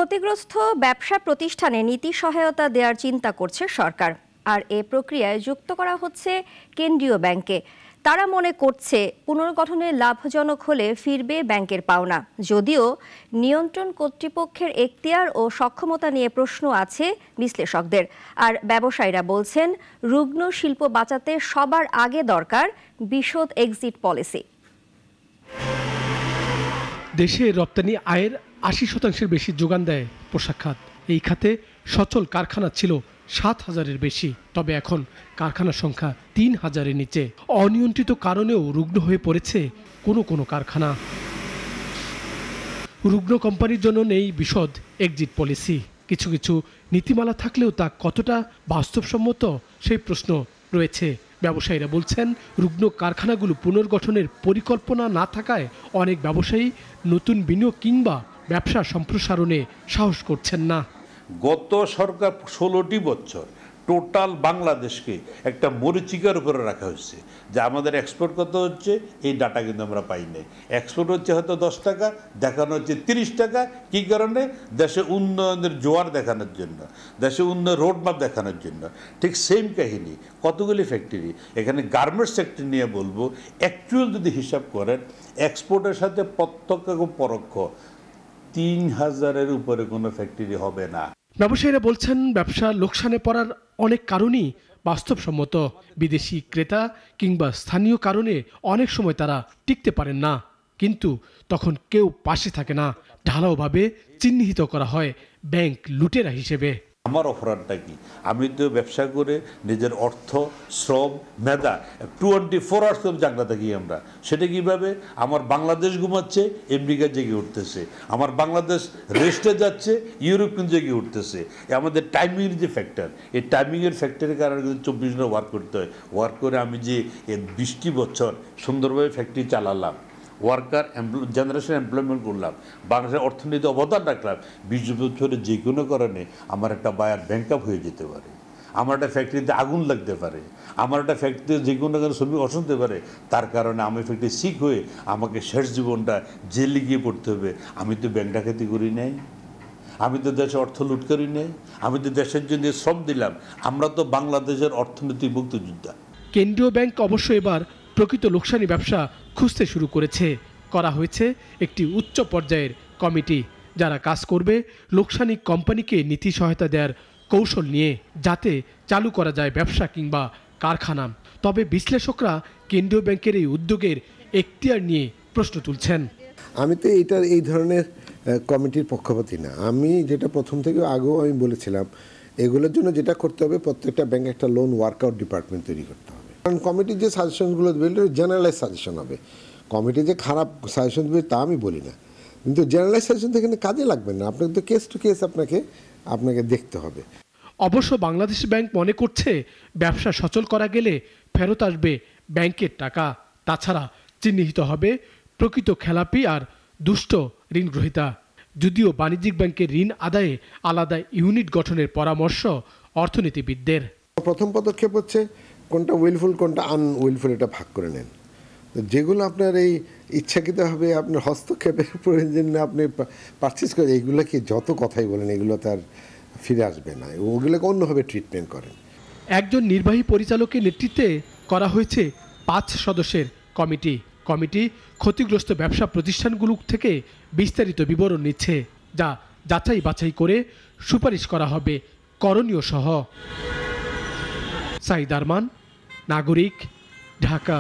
ক্ষতিগ্রস্ত ব্যবসা প্রতিষ্ঠানে নীতি সহায়তা দেওয়ার চিন্তা করছে সরকার, আর এ প্রক্রিয়ায় যুক্ত করা হচ্ছে কেন্দ্রীয় ব্যাংকে। তারা মনে করছে পুনর্গঠনে লাভজনক হলে ফিরবে ব্যাংকের পাওনা, যদিও নিয়ন্ত্রণ কর্তৃপক্ষের এখতিয়ার ও সক্ষমতা নিয়ে প্রশ্ন আছে বিশ্লেষকদের। আর ব্যবসায়ীরা বলছেন, রুগ্ন শিল্প বাঁচাতে সবার আগে দরকার বিশদ এক্সিট পলিসি। দেশে রপ্তানি আয়ের ৮০% বেশি যোগান দেয় পোশাক খাত। এই খাতে সচল কারখানা ছিল ৭,০০০-এর বেশি, তবে এখন কারখানার সংখ্যা ৩,০০০-এর নিচে। অনিয়ন্ত্রিত কারণেও রুগ্ন হয়ে পড়েছে কোনো কারখানা। রুগ্ন কোম্পানির জন্য নেই বিশদ এক্সিট পলিসি। কিছু নীতিমালা থাকলেও তা কতটা বাস্তবসম্মত সেই প্রশ্ন রয়েছে। ব্যবসায়ীরা বলছেন, রুগ্ন কারখানাগুলো পুনর্গঠনের পরিকল্পনা না থাকায় অনেক ব্যবসায়ী নতুন বিনিয়োগ কিংবা ব্যবসা সম্প্রসারণে সাহস করছেন না। গত সরকার 16টি বছর টোটাল বাংলাদেশকে একটা মরিচিকার উপরে রাখা হয়েছে, যে আমাদের এক্সপোর্ট কত হচ্ছে এই ডাটা কিন্তু আমরা পাই নাই। এক্সপোর্ট হচ্ছে হয়তো 10 টাকা, দেখানো হচ্ছে 30 টাকা। কী কারণে? দেশে উন্নয়নের জোয়ার দেখানোর জন্য, দেশে উন্নয়ন রোডম্যাপ দেখানোর জন্য। ঠিক সেম কাহিনী কতগুলি ফ্যাক্টরি, এখানে গার্মেন্টস সেক্টর নিয়ে বলবো, অ্যাকচুয়াল যদি হিসাব করেন এক্সপোর্টের সাথে প্রত্যক্ষ এবং পরোক্ষ ৩,০০০-এর উপরে কোনো ফ্যাক্টরি হবে না। ব্যবসায়ীরা বলছেন, ব্যবসা লোকসানে পড়ার অনেক কারণই বাস্তবসম্মত। বিদেশি ক্রেতা কিংবা স্থানীয় কারণে অনেক সময় তারা টিকতে পারেন না, কিন্তু তখন কেউ পাশে থাকে না। ঢালাওভাবে চিহ্নিত করা হয় ব্যাংক লুটেরা হিসেবে। আমার অপরাধটা কি? আমি তো ব্যবসা করে নিজের অর্থ, শ্রম, মেধা 24 আওয়ার্স জাগনা থাকি আমরা। সেটা কিভাবে? আমার বাংলাদেশ ঘুমাচ্ছে, আমেরিকা জেগে উঠতেছে। আমার বাংলাদেশ রেস্টে যাচ্ছে, ইউরোপ কিন্তু জেগে উঠতেছে। আমাদের টাইমিংয়ের যে ফ্যাক্টর, এই টাইমিংয়ের ফ্যাক্টরের কারণে কিন্তু 24 ঘন্টা ওয়ার্ক করতে হয়। ওয়ার্ক করে আমি যে 20টি বছর সুন্দরভাবে ফ্যাক্টরি চালালাম, ওয়ার্কার জেনারেশন এমপ্লয়মেন্ট করলাম, বাংলাদেশের অর্থনীতি অবদান রাখলাম, 20 বছরে যে কোনো কারণে আমার একটা বায়ার ব্যাংক আপ হয়ে যেতে পারে, আমার একটা ফ্যাক্টরিতে আগুন লাগতে পারে, আমার একটা ফ্যাক্টরিতে যে কোনো কারণে শ্রমিক অসুস্থ পারে, তার কারণে আমি ফ্যাক্টরি সিক হয়ে আমাকে শেষ জীবনটা জেলে গিয়ে পড়তে হবে। আমি তো ব্যাংক ডাকাতি করি নাই, আমি তো দেশে অর্থ লুট করি নাই, আমি তো দেশের জন্য শ্রম দিলাম। আমরা তো বাংলাদেশের অর্থনৈতিক মুক্তিযোদ্ধা। কেন্দ্রীয় ব্যাংক অবশ্য এবার প্রকৃত লোকসানি ব্যবসা খুঁজতে শুরু করা হয়েছে একটি উচ্চ পর্যায়ের কমিটি, যারা কাজ করবে লোকসানি কোম্পানিকে নীতি সহায়তা দেওয়ার কৌশল নিয়ে, যাতে চালু করা যায় ব্যবসা কিংবা কারখানা। তবে বিশ্লেষকরা কেন্দ্রীয় ব্যাংকের এই উদ্যোগের এখতিয়ার নিয়ে প্রশ্ন তুলছেন। আমি তো এই ধরনের কমিটির পক্ষপাতী না। আমি যেটা প্রথম থেকে আগেও আমি বলেছিলাম, এগুলোর জন্য যেটা করতে হবে, প্রত্যেকটা ব্যাংক একটা লোন ওয়ার্কআউট ডিপার্টমেন্ট তৈরি করতে হবে। কারণ কমিটির যে সাজেশনগুলো দেবে জেনারেলাইজ সাজেশন হবে। কমিটি যে খারাপ সাজেশন দেবে তা আমি বলি না, কিন্তু জেনারেলাইজ সাজেশন তো এখানে কাজে লাগবে না। আপনাকে তো কেস টু কেস আপনাকে দেখতে হবে। অবশ্য বাংলাদেশ ব্যাংক মনে করছে, ব্যবসা সচল করা গেলে ফেরত আসবে ব্যাংকের টাকা। তাছাড়া চিহ্নিত হবে প্রকৃত খেলাপি আর দুষ্ট ঋণ গ্রহীতা। যদিও বাণিজ্যিক ব্যাংকের ঋণ আদায়ে আলাদা ইউনিট গঠনের পরামর্শ অর্থনীতিবিদদের। প্রথম পদক্ষেপ হচ্ছে কোনটা উইলফুল কোনটা আনউইলফুল এটা ভাগ করে নেন। যেগুলো আপনার এই ইচ্ছাকৃতভাবে আপনার হস্তক্ষেপের প্রয়োজন আপনি পারচেস করেন, এইগুলোকে যত কথাই বলেন এগুলো তার ফিরে আসবে না, ওগুলোকে অন্যভাবে ট্রিটমেন্ট করেন। একজন নির্বাহী পরিচালকের নেতৃত্বে করা হয়েছে 5 সদস্যের কমিটি ক্ষতিগ্রস্ত ব্যবসা প্রতিষ্ঠানগুলো থেকে বিস্তারিত বিবরণ নিচ্ছে, যা যাচাই বাছাই করে সুপারিশ করা হবে করণীয় সহ। সাইদ আরমান, নাগরিক, ঢাকা।